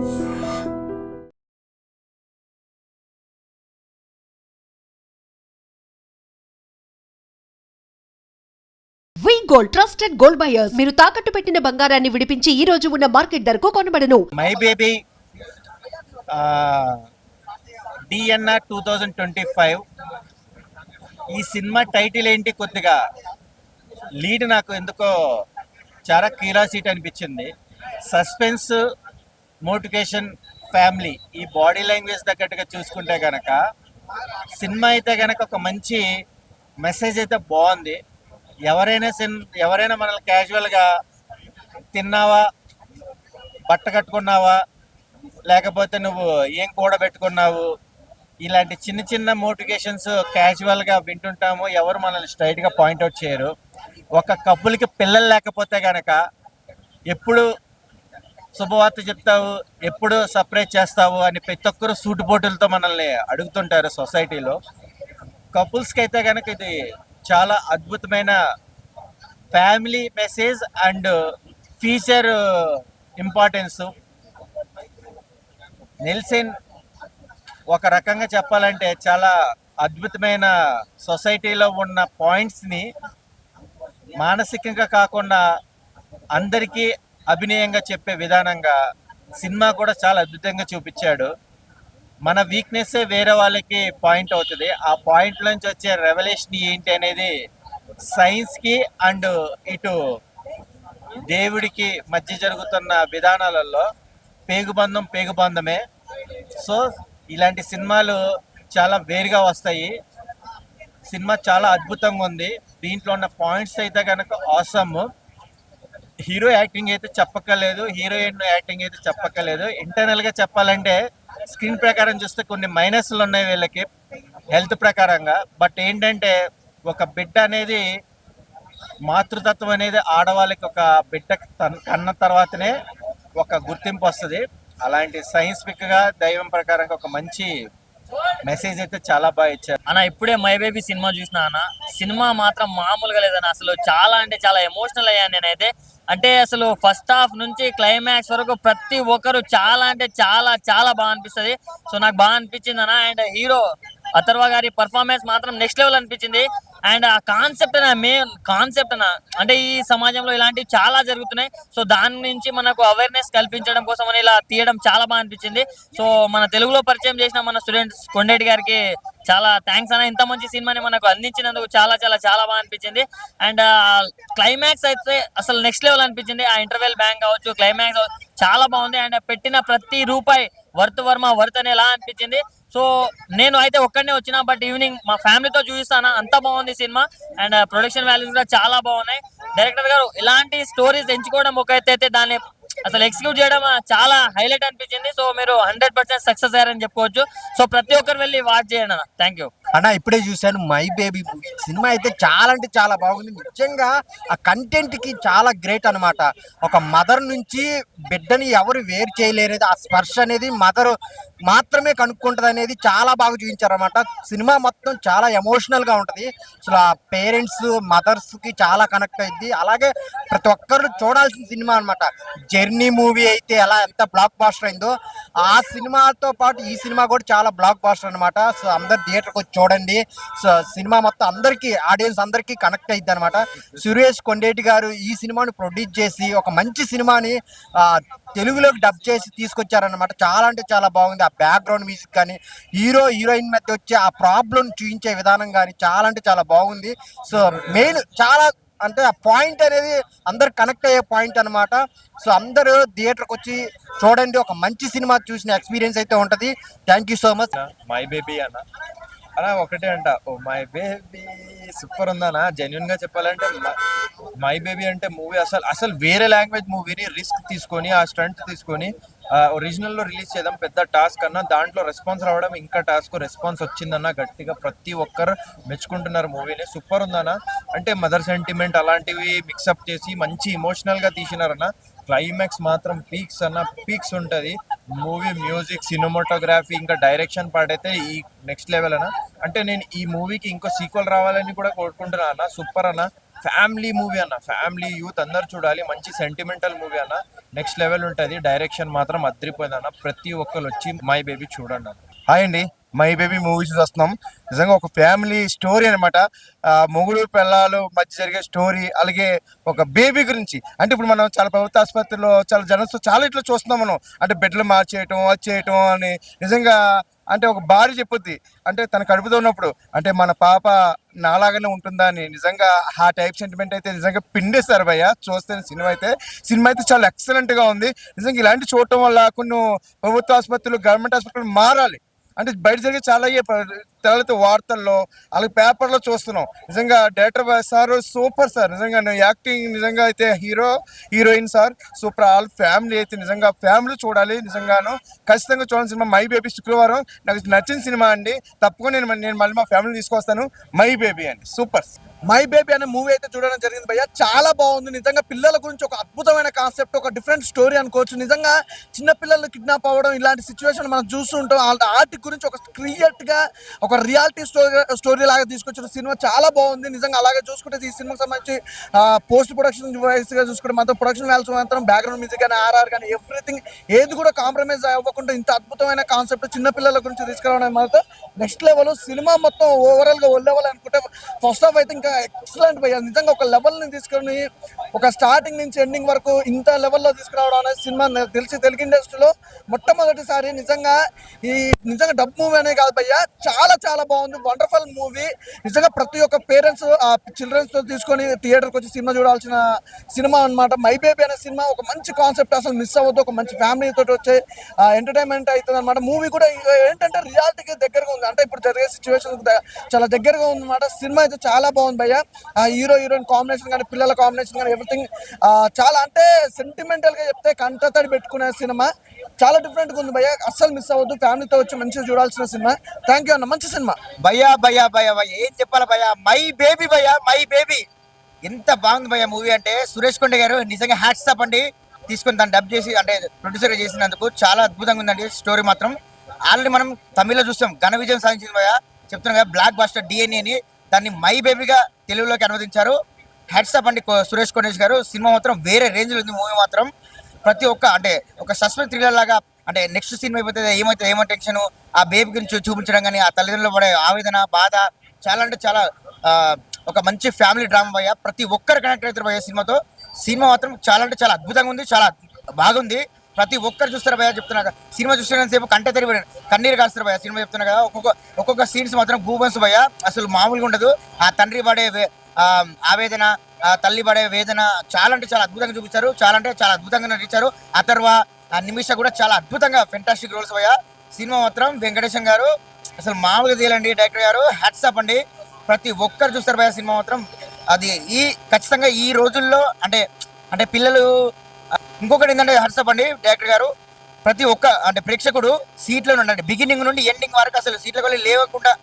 వి gold trusted gold buyers. మీరు తాకట్టు పెట్టిన బంగారాన్ని విడిపించి ఈ రోజు ఉన్న మార్కెట్ ధరకు కొనబడను. మై బేబీ డిఎన్ఆర్ 2025 ఈ సినిమా టైటిల్ ఏంటి? కొద్దిగా లీడ్ నాకు ఎందుకో చాలా క్యూరియాసిటీ అనిపించింది. సస్పెన్స్, మోటివేషన్, ఫ్యామిలీ, ఈ బాడీ లాంగ్వేజ్ తగ్గట్టుగా చూసుకుంటే కనుక సినిమా అయితే కనుక ఒక మంచి మెసేజ్ అయితే బాగుంది. ఎవరైనా మనల్ని క్యాజువల్గా తిన్నావా, బట్ట కట్టుకున్నావా, లేకపోతే నువ్వు ఏం కూడబెట్టుకున్నావు, ఇలాంటి చిన్న చిన్న మోటివేషన్స్ క్యాజువల్గా వింటుంటాము. ఎవరు మనల్ని స్ట్రైట్గా పాయింట్అవుట్ చేయరు. ఒక కపుల్కి పిల్లలు లేకపోతే కనుక ఎప్పుడు శుభవార్త చెప్తావు, ఎప్పుడు సర్ప్రైజ్ చేస్తావు అని ప్రతి ఒక్కరు సూటుపోటులతో మనల్ని అడుగుతుంటారు సొసైటీలో. కపుల్స్కి అయితే కనుక ఇది చాలా అద్భుతమైన family message and future importance. Nelson ఒక రకంగా చెప్పాలంటే చాలా అద్భుతమైన సొసైటీలో ఉన్న పాయింట్స్ని మానసికంగా కాకుండా అందరికీ అభినయంగా చెప్పే విధానంగా సినిమా కూడా చాలా అద్భుతంగా చూపించాడు. మన వీక్నెస్సే వేరే వాళ్ళకి పాయింట్ అవుతుంది. ఆ పాయింట్ నుంచి వచ్చే రెవల్యూషన్ ఏంటి అనేది సైన్స్కి అండ్ ఇటు దేవుడికి మధ్య జరుగుతున్న విధానాలలో పేగుబంధమే. సో ఇలాంటి సినిమాలు చాలా వేరుగా వస్తాయి. సినిమా చాలా అద్భుతంగా ఉంది. దీంట్లో ఉన్న పాయింట్స్ అయితే కనుక ఆసమ్. హీరో యాక్టింగ్ అయితే చెప్పక్కర్లేదు, హీరోయిన్ యాక్టింగ్ అయితే చెప్పక్కర్లేదు. ఇంటర్నల్గా చెప్పాలంటే స్క్రీన్ ప్రకారం చూస్తే కొన్ని మైనస్లు ఉన్నాయి వీళ్ళకి హెల్త్ ప్రకారంగా. బట్ ఏంటంటే ఒక బిడ్డ అనేది, మాతృతత్వం అనేది ఆడవాళ్ళకి ఒక బిడ్డ కన్న తర్వాతనే ఒక గుర్తింపు వస్తుంది. అలాంటి సైన్స్ఫిక్గా దైవం ప్రకారంగా ఒక మంచి మెసేజ్ అయితే చాలా బాగా ఇచ్చారు అన్న. ఇప్పుడే మై బేబీ సినిమా చూసిన అన్న. సినిమా మాత్రం మామూలుగా లేదన్న. అసలు చాలా అంటే చాలా ఎమోషనల్ అయ్యాను నేనైతే. అంటే అసలు ఫస్ట్ హాఫ్ నుంచి క్లైమాక్స్ వరకు ప్రతి ఒక్కరు చాలా అంటే చాలా చాలా బాగా అనిపిస్తుంది. సో నాకు బాగా అనిపించింది అన్న. అండ్ హీరో అథర్వ గారి పర్ఫార్మెన్స్ మాత్రం నెక్స్ట్ లెవెల్ అనిపించింది. అండ్ ఆ కాన్సెప్ట్ మెయిన్ కాన్సెప్ట్ అంటే ఈ సమాజంలో ఇలాంటివి చాలా జరుగుతున్నాయి. సో దాని నుంచి మనకు అవేర్నెస్ కల్పించడం కోసం అని ఇలా తీయడం చాలా బాగా అనిపించింది. సో మన తెలుగులో పరిచయం చేసిన మన స్టూడెంట్స్ కొండేటి గారికి చాలా థ్యాంక్స్ అన్న. ఇంత మంచి సినిమాని మనకు అందించినందుకు చాలా చాలా చాలా బాగా అనిపించింది. అండ్ క్లైమాక్స్ అయితే అసలు నెక్స్ట్ లెవెల్ అనిపించింది. ఆ ఇంటర్వెల్ బ్యాంక్ కావచ్చు, క్లైమాక్స్ చాలా బాగుంది. అండ్ పెట్టిన ప్రతి రూపాయి వర్త్ అని ఎలా అనిపించింది. సో నేను అయితే ఒక్కడనే వచ్చిన, బట్ ఈవినింగ్ మా ఫ్యామిలీతో చూపిస్తాను. అంత బాగుంది సినిమా. అండ్ ప్రొడక్షన్ వాల్యూస్ కూడా చాలా బాగున్నాయి. డైరెక్టర్ గారు ఇలాంటి స్టోరీస్ ఎంచుకోవడం ఒక అయితే దాన్ని అసలు ఎగ్జిక్యూట్ చేయడం చాలా హైలైట్ అనిపించింది. సో మీరు 100% సక్సెస్ అయ్యారని చెప్పుకోవచ్చు. సో ప్రతి ఒక్కరు వెళ్ళి వాచ్ చేయండి అన్న. థ్యాంక్ యూ అన్న. ఇప్పుడే చూశాను మై బేబీ సినిమా అయితే చాలా అంటే చాలా బాగుంది. నిజంగా ఆ కంటెంట్ కి చాలా గ్రేట్ అనమాట. ఒక మదర్ నుంచి బిడ్డని ఎవరు వేరు చేయలేరు. ఆ స్పర్శ అనేది మదర్ మాత్రమే కనుక్కుంటది అనేది చాలా బాగా చూపించారు అనమాట. సినిమా మొత్తం చాలా ఎమోషనల్ గా ఉంటది. అసలు ఆ పేరెంట్స్ మదర్స్ కి చాలా కనెక్ట్ అయింది. అలాగే ప్రతి ఒక్కరు చూడాల్సిన సినిమా అనమాట. జర్నీ మూవీ అయితే ఎలా ఎంత బ్లాక్ బాస్టర్ అయిందో, ఆ సినిమాతో పాటు ఈ సినిమా కూడా చాలా బ్లాక్ బాస్టర్ అనమాట. సో అందరు థియేటర్కి వచ్చి చూడండి. సో సినిమా మొత్తం అందరికీ, ఆడియన్స్ అందరికీ కనెక్ట్ అయింది అనమాట. సురేష్ కొండేటి గారు ఈ సినిమాని ప్రొడ్యూస్ చేసి ఒక మంచి సినిమాని తెలుగులోకి డబ్ చేసి తీసుకొచ్చారనమాట. చాలా అంటే చాలా బాగుంది. ఆ బ్యాక్గ్రౌండ్ మ్యూజిక్ కానీ, హీరోయిన్ మధ్య వచ్చే ఆ ప్రాబ్లం చూపించే విధానం కానీ చాలా అంటే చాలా బాగుంది. సో మెయిన్ చాలా అంటే ఆ పాయింట్ అనేది అందరు కనెక్ట్ అయ్యే పాయింట్ అనమాట. సో అందరూ థియేటర్కి వచ్చి చూడండి. ఒక మంచి సినిమా చూసిన ఎక్స్పీరియన్స్ అయితే ఉంటుంది. Thank you so much. My baby అన్న ఒకటే అంట, ఓ మై బేబీ సూపర్ ఉందన్నా. జెన్యున్ గా చెప్పాలంటే మై బేబీ అంటే మూవీ అసలు వేరే లాంగ్వేజ్ మూవీని రిస్క్ తీసుకొని, ఆ స్టంట్ తీసుకొని ఒరిజినల్ లో రిలీజ్ చేద్దాం పెద్ద టాస్క్ అన్న. దాంట్లో రెస్పాన్స్ రావడం ఇంకా టాస్క్. రెస్పాన్స్ వచ్చిందన్న గట్టిగా ప్రతి ఒక్కరు మెచ్చుకుంటున్నారు మూవీని. సూపర్ ఉందన్న. అంటే మదర్ సెంటిమెంట్ అలాంటివి మిక్సప్ చేసి మంచి ఇమోషనల్ గా తీసినారన్న. క్లైమాక్స్ మాత్రం పీక్స్ అన్న, పీక్స్ ఉంటుంది. మూవీ మ్యూజిక్, సినిమాటోగ్రఫీ, ఇంకా డైరెక్షన్ పార్ట్ అయితే ఈ నెక్స్ట్ లెవెల్ అన్న. అంటే నేను ఈ మూవీకి ఇంకో సీక్వెల్ రావాలని కూడా కోరుకుంటున్నా అన్న. సూపర్ అన్న. ఫ్యామిలీ మూవీ అన్న, ఫ్యామిలీ యూత్ అందరు చూడాలి. మంచి సెంటిమెంటల్ మూవీ అన్న, నెక్స్ట్ లెవెల్ ఉంటుంది. డైరెక్షన్ మాత్రం అదిరిపోయింది అన్న. ప్రతి ఒక్కరు వచ్చి మై బేబీ చూడండి అన్న. హాయ్ అండి, మై బేబీ మూవీస్ వస్తున్నాం. నిజంగా ఒక ఫ్యామిలీ స్టోరీ అనమాట. మొగుడు పిల్లలు మధ్య జరిగే స్టోరీ, అలాగే ఒక బేబీ గురించి. అంటే ఇప్పుడు మనం చాలా ప్రభుత్వ ఆసుపత్రిలో చాలా జనసు చాలా ఇట్లా చూస్తున్నాం మనం. అంటే బెడ్లు మార్చేయటం, అది చేయటం అని. నిజంగా అంటే ఒక భార్య చెప్పుద్ది, అంటే తన కడుపుతో ఉన్నప్పుడు అంటే మన పాప నాలాగానే ఉంటుందా అని. నిజంగా ఆ టైప్ సెంటిమెంట్ అయితే నిజంగా పిండేస్తారు భయ్య. చూస్తే సినిమా అయితే చాలా ఎక్సలెంట్ గా ఉంది. నిజంగా ఇలాంటి చూడటం వల్ల కొన్ని ప్రభుత్వ ఆసుపత్రులు, గవర్నమెంట్ ఆసుపత్రులు మారాలి. అంటే బయట జరిగే చాలా తెలతో వార్తల్లో అలాగే పేపర్లో చూస్తున్నాం. నిజంగా డైరెక్టర్ సార్ సూపర్ సార్. నిజంగా యాక్టింగ్ నిజంగా అయితే heroine sir super. All family అయితే నిజంగా ఫ్యామిలీ చూడాలి. నిజంగాను ఖచ్చితంగా చూడాలి సినిమా మై బేబీ. శుక్రవారం నాకు నచ్చిన సినిమా అండి. తప్పకుండా నేను మళ్ళీ మా ఫ్యామిలీ తీసుకొస్తాను. మై బేబీ అండి, సూపర్. మై బేబీ అనే మూవీ అయితే చూడడం జరిగింది భయ్య. చాలా బాగుంది. నిజంగా పిల్లల గురించి ఒక అద్భుతమైన కాన్సెప్ట్, ఒక డిఫరెంట్ స్టోరీ అనుకోవచ్చు. నిజంగా చిన్న పిల్లలు కిడ్నాప్ అవ్వడం ఇలాంటి సిచ్యువేషన్ మనం చూస్తూ ఉంటాం. వాటి గురించి ఒక క్రియేట్ గా ఒక రియాలిటీ స్టోరీ లాగా తీసుకొచ్చిన సినిమా చాలా బాగుంది. నిజంగా అలాగే చూసుకుంటే ఈ సినిమాకి సంబంధించి పోస్ట్ ప్రొడక్షన్ వైస్ గా చూసుకుంటే మాత్రం ప్రొడక్షన్ వాల్యూస్ మాత్రం బ్యాక్గ్రౌండ్ మ్యూజిక్ కానీ ఆర్ఆర్ కానీ ఎవ్రీథింగ్ ఏది కూడా కాంప్రమైజ్ అవ్వకుండా ఇంత అద్భుతమైన కాన్సెప్ట్ చిన్న పిల్లల గురించి తీసుకురావడం మాత్రం నెక్స్ట్ లెవెల్. సినిమా మొత్తం ఓవరాల్ గా ఓ లెవెల్ అనుకుంటే ఫస్ట్ హాఫ్ అయితే ఇంకా ఎక్సలెంట్ భయ్య. నిజంగా ఒక లెవెల్ ని తీసుకొని ఒక స్టార్టింగ్ నుంచి ఎండింగ్ వరకు ఇంత లెవెల్లో తీసుకురావడం అనేది సినిమా తెలిసి తెలుగు ఇండస్ట్రీలో మొట్టమొదటిసారి. నిజంగా డబ్ మూవీ అనే కాదు భయ్య, చాలా చాలా బాగుంది. Wonderful movie. నిజంగా ప్రతి ఒక్క పేరెంట్స్ ఆ చిల్డ్రన్స్ తో తీసుకొని థియేటర్కి వచ్చి సినిమా చూడాల్సిన సినిమా అనమాట. మై బేబీ అనే సినిమా ఒక మంచి కాన్సెప్ట్, అసలు మిస్ అవ్వద్దు. ఒక మంచి ఫ్యామిలీ తోటి వచ్చే ఎంటర్టైన్మెంట్ అవుతుంది అనమాట. మూవీ కూడా ఏంటంటే రియాలిటీకి దగ్గరగా ఉంది. అంటే ఇప్పుడు జరిగే సిచ్యువేషన్ చాలా దగ్గరగా ఉంది అనమాట. సినిమా అయితే చాలా బాగుంది భయ్య. హీరోయిన్ కాంబినేషన్ కానీ, పిల్లల కాంబినేషన్ కానీ ఎవ్రీథింగ్ చాలా అంటే సెంటిమెంటల్ గా చెప్తే కంటతడి పెట్టుకునే సినిమా. చాలా డిఫరెంట్ గా ఉంది భయ్య. అస్సలు మిస్ అవ్వద్దు. ఫ్యామిలీతో వచ్చి మంచిగా చూడాల్సిన సినిమా. థ్యాంక్ యూ అన్న, మంచి సినిమా. భయ్యా ఏం చెప్పాలి భయ్యా, మై బేబీ భయ్యా, మై బేబీ. ఎంత బాగుంది భయ్యా మూవీ అంటే. సురేష్ కొండ గారు నిజంగా హ్యాట్స్ ఆఫ్ అండి. తీసుకొని దాన్ని డబ్ చేసి అంటే ప్రొడ్యూసర్ చేసినందుకు చాలా అద్భుతంగా ఉందండి. స్టోరీ మాత్రం ఆల్రెడీ మనం తమిళ్లో చూస్తాం, ఘన విజయం సాధించింది భయ్యా. చెప్తున్నాం కదా, బ్లాక్ బస్టర్ DNA దాన్ని మై బేబీగా తెలుగులోకి అనువదించారు. హ్యాట్స్ ఆఫ్ అండి సురేష్ కొండేష్ గారు. సినిమా మాత్రం వేరే రేంజ్ లో ఉంది. మూవీ మాత్రం ప్రతి ఒక్క అంటే ఒక సస్పెన్స్ థ్రిల్లర్ లాగా, అంటే నెక్స్ట్ సినిమా అయిపోతుంది ఏమో టెన్షన్, ఆ బేబీ గురించి చూపించడం కానీ, ఆ తల్లిదండ్రులు పడే ఆవేదన, బాధ చాలా అంటే చాలా ఒక మంచి ఫ్యామిలీ డ్రామా భయ్య. ప్రతి ఒక్కరు కనెక్ట్ అవుతారు భయ్య సినిమాతో. సినిమా మాత్రం చాలా అంటే చాలా అద్భుతంగా ఉంది, చాలా బాగుంది. ప్రతి ఒక్కరు చూస్తారు భయ్య. చెప్తున్నా కదా, సినిమా చూస్తున్నంతసేపు కన్నీరు కాస్తారు భయ్య. సినిమా చెప్తున్నా కదా, ఒక్కొక్క సీన్స్ మాత్రం గూబన్స్ భయ్య, అసలు మామూలుగా ఉండదు. ఆ తండ్రి పడే ఆవేదన, తల్లి పడే వేదన చాలా అంటే చాలా అద్భుతంగా చూపించారు. చాలా అంటే చాలా అద్భుతంగా నటించారు. ఆ నిమిష కూడా చాలా అద్భుతంగా ఫెంటాస్టిక్ రోల్స్ భయ్య. సినిమా మాత్రం వెంకటేశం గారు అసలు మామూలుగా తీయాలండి. డైరెక్టర్ గారు హ్యాట్స్ ఆఫ్ అండి. ప్రతి ఒక్కరు చూస్తారు భయ్య సినిమా మాత్రం. అది ఖచ్చితంగా ఈ రోజుల్లో అంటే పిల్లలు. ఇంకొకటి ఏంటంటే హ్యాట్స్ ఆఫ్ అండి డైరెక్టర్ గారు. ప్రతి ఒక్క అంటే ప్రేక్షకుడు సీట్లో ఉండండి, బిగినింగ్ నుండి ఎండింగ్ వరకు అసలు సీట్ల వెళ్ళి లేవకుండా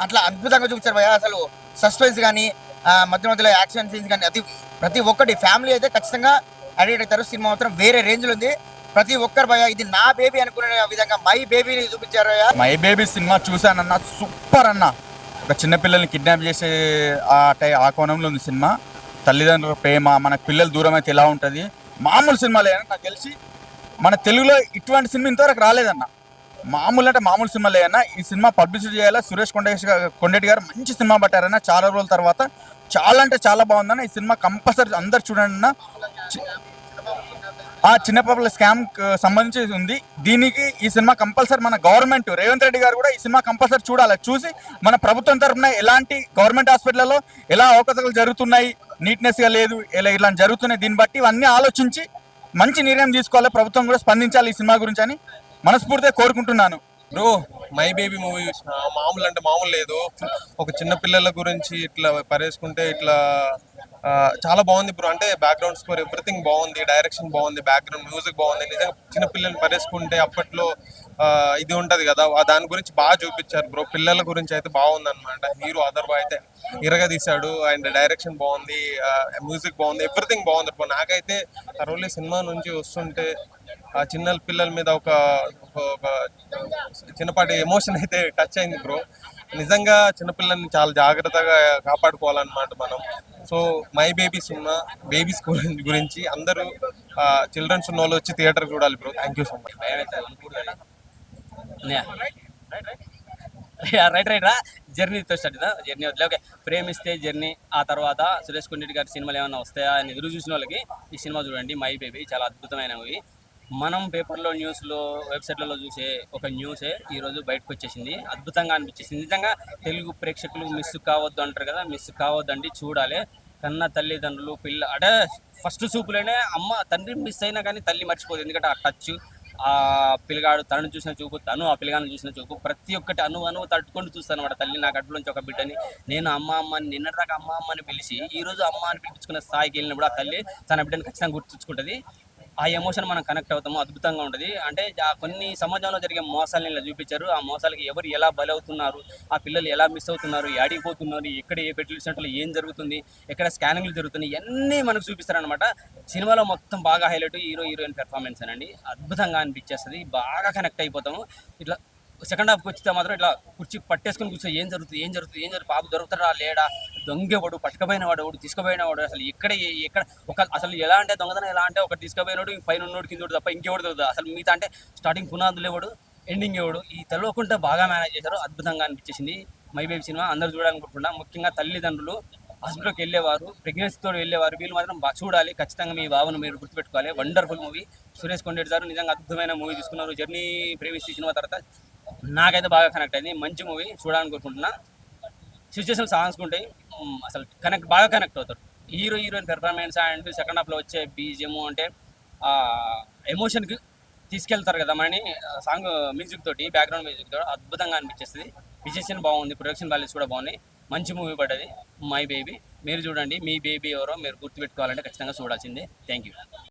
అట్లా అద్భుతంగా చూపించారు భయ్య. అసలు సస్పెన్స్ కానీ, మధ్యలో యాక్షన్ సీన్స్ కానీ, అది ప్రతి ఒక్కటి ఫ్యామిలీ అయితే ఖచ్చితంగా అడిక్ట్ అవుతారు. సినిమా మాత్రం వేరే రేంజ్లో ఉంది. ప్రతి ఒక్కరు భయ్య ఇది నా బేబీ అనుకునే విధంగా మై బేబీని చూపించారు. మై బేబీ సినిమా చూసానన్న, సూపర్ అన్న. ఒక చిన్నపిల్లల్ని కిడ్నాప్ చేసే ఆ కోణంలో ఉంది సినిమా. తల్లిదండ్రుల ప్రేమ, మనకు పిల్లలు దూరం అయితే ఎలా ఉంటుంది, మామూలు సినిమాలే. నాకు తెలిసి మన తెలుగులో ఇటువంటి సినిమా ఇంతవరకు రాలేదన్న. మామూలు అంటే మామూలు సినిమాలే అన్న. ఈ సినిమా పబ్లిసిటీ చేయాలా. సురేష్ కొండేటి గారు మంచి సినిమా పట్టారన్న. చాలా రోజుల తర్వాత చాలా అంటే చాలా బాగుందన్న. ఈ సినిమా కంపల్సరీ అందరు చూడండి అన్న. ఆ చిన్నపాపల స్కామ్ సంబంధించి ఉంది. దీనికి ఈ సినిమా కంపల్సరీ మన గవర్నమెంట్ రేవంత్ రెడ్డి గారు కూడా ఈ సినిమా కంపల్సరీ చూడాలి. చూసి మన ప్రభుత్వం తరఫున ఎలాంటి గవర్నమెంట్ హాస్పిటల్లో ఎలా అవకతవకలు జరుగుతున్నాయి, నీట్నెస్ గా లేదు, ఇలా జరుగుతున్నాయి, దీన్ని బట్టి ఇవన్నీ ఆలోచించి మంచి నిర్ణయం తీసుకోవాలి. ప్రభుత్వం కూడా స్పందించాలి ఈ సినిమా గురించి అని మనస్ఫూర్తిగా కోరుకుంటున్నాను. బ్రో, మై బేబీ మూవీ చూసిన మామూలు అంటే మామూలు లేదు. ఒక చిన్న పిల్లల గురించి ఇట్లా పరేసుకుంటే ఇట్లా చాలా బాగుంది బ్రో. అంటే బ్యాక్గ్రౌండ్ స్కోర్ ఎవ్రీథింగ్ బాగుంది, డైరెక్షన్ బాగుంది, బ్యాక్గ్రౌండ్ మ్యూజిక్ బాగుంది. నిజంగా చిన్నపిల్లల్ని పరేసుకుంటే అప్పట్లో ఇది ఉంటది కదా, దాని గురించి బాగా చూపించారు బ్రో. పిల్లల గురించి అయితే బాగుంది అనమాట. హీరో అదర్వా అయితే ఇరగా తీశాడు. అండ్ డైరెక్షన్ బాగుంది, మ్యూజిక్ బాగుంది, ఎవ్రీథింగ్ బాగుంది బ్రో. నాకైతే అరవై సినిమా నుంచి వస్తుంటే ఆ చిన్న పిల్లల మీద ఒక చిన్నపాటి ఎమోషన్ అయితే టచ్ అయింది బ్రో. నిజంగా చిన్నపిల్లల్ని చాలా జాగ్రత్తగా కాపాడుకోవాలన్నమాట మనం. So my baby cinema babies గురించి అందరూ చిల్డ్రన్స్ ఉన్న వాళ్ళు వచ్చి థియేటర్ చూడాలి bro. Thank you so much. Right రా జర్నీతో స్టార్ట్ అవుతుందా? జర్నీ వదిలే ఓకే. ప్రేమిస్తే జర్నీ, ఆ తర్వాత సురేష్ కొండరెడ్డి గారి సినిమాలు ఏమైనా వస్తాయా అని ఎదురు చూసిన వాళ్ళకి ఈ సినిమా చూడండి. మై బేబీ చాలా అద్భుతమైన మూవీ. మనం పేపర్లో న్యూస్లో వెబ్సైట్లలో చూసే ఒక న్యూసే ఈరోజు బయటకు వచ్చేసింది. అద్భుతంగా అనిపించేసింది. నిజంగా తెలుగు ప్రేక్షకులు మిస్ కావద్దు అంటారు కదా, మిస్ కావద్దండి, చూడాలి. కన్న తల్లిదండ్రులు పిల్ల అంటే ఫస్ట్ చూపులోనే అమ్మ తండ్రి మిస్ అయినా కానీ తల్లి మర్చిపోదు. ఎందుకంటే ఆ టచ్, ఆ పిల్లగాడు తనను చూసిన చూపు, తను ఆ పిల్లగాను చూసిన చూపు, ప్రతి ఒక్కటి అను తట్టుకొని చూస్తాను అనమాట. తల్లి నా గడ్డలోంచి ఒక బిడ్డని, నేను అమ్మ అమ్మని నిన్నటిదాకా అమ్మ అమ్మని పిలిచి ఈ రోజు అమ్మ అని పిలిపించుకున్న స్థాయికి వెళ్ళినప్పుడు ఆ తల్లి తన బిడ్డని ఖచ్చితంగా గుర్తుంచుకుంటుంది. ఆ ఎమోషన్ మనం కనెక్ట్ అవుతాము. అద్భుతంగా ఉంటుంది. అంటే కొన్ని సమాజంలో జరిగే మోసాలను ఇలా చూపించారు. ఆ మోసాలకి ఎవరు ఎలా బలవుతున్నారు, ఆ పిల్లలు ఎలా మిస్ అవుతున్నారు, ఏడిపోతున్నారు, ఎక్కడ ఏ ఫెర్టిలిటీ సెంటర్లో ఏం జరుగుతుంది, ఎక్కడ స్కానింగ్లు జరుగుతున్నాయి, ఇవన్నీ మనకు చూపిస్తారనమాట. సినిమాలో మొత్తం బాగా హైలైట్ హీరోయిన్ పెర్ఫార్మెన్స్ అనండి. అద్భుతంగా అనిపించేస్తుంది. బాగా కనెక్ట్ అయిపోతాము. ఇట్లా సెకండ్ హాఫ్కి వచ్చితే మాత్రం ఇట్లా కుర్చీ పట్టేసుకొని కూర్చో ఏం జరుగుతుంది బాబు దొరుకుతాడా లేడా, దొంగేవాడు, పట్టుకపోయినవాడు, తీసుకుపోయినవాడు, అసలు ఎక్కడ ఒక అసలు ఎలా అంటే దొంగతనం ఎలా అంటే ఒకటి తీసుకుపోయినాడు, పైన ఉన్నోడు కిందోడు తప్ప ఇంకెవడు దొరుకుతుంది. అసలు మిగతా అంటే స్టార్టింగ్ పునాదులు ఎవడు, ఎండింగ్ ఎవడు, ఈ తెలియకుండా బాగా మేనేజ్ చేశారు. అద్భుతంగా అనిపించేసింది మై బేబీ సినిమా. అందరూ చూడాలనుకుంటున్నా. ముఖ్యంగా తల్లిదండ్రులు హాస్పిటల్కి వెళ్ళేవారు, ప్రెగ్నెన్సీతో వెళ్ళేవారు, వీళ్ళు మాత్రం చూడాలి. ఖచ్చితంగా మీ బాబును మీరు గుర్తుపెట్టుకోవాలి. Wonderful movie. సురేష్ కొండరెడ్డి గారు నిజంగా అద్భుతమైన మూవీ తీసుకున్నారు. జర్నీ ప్రేమిస్తే సినిమా తర్వాత నాకైతే బాగా కనెక్ట్ అయింది. మంచి మూవీ చూడాలనుకుంటున్నా. సిచ్యువేషన్ సాంగ్స్ ఉంటాయి, అసలు బాగా కనెక్ట్ అవుతారు. హీరోయిన్ పెర్ఫార్మెన్స్ అండ్ సెకండ్ హాఫ్లో వచ్చే బీజిఎం అంటే ఎమోషన్కి తీసుకెళ్తారు కదా మనని. సాంగ్ మ్యూజిక్ తోటి, బ్యాక్గ్రౌండ్ మ్యూజిక్ తోటి అద్భుతంగా అనిపించేస్తుంది. విజువల్ బాగుంది, ప్రొడక్షన్ వాల్యూస్ కూడా బాగున్నాయి. మంచి మూవీ పడ్డది మై బేబీ. మీరు చూడండి. మీ బేబీ ఎవరో మీరు గుర్తుపెట్టుకోవాలంటే ఖచ్చితంగా చూడాల్సిందే. Thank you.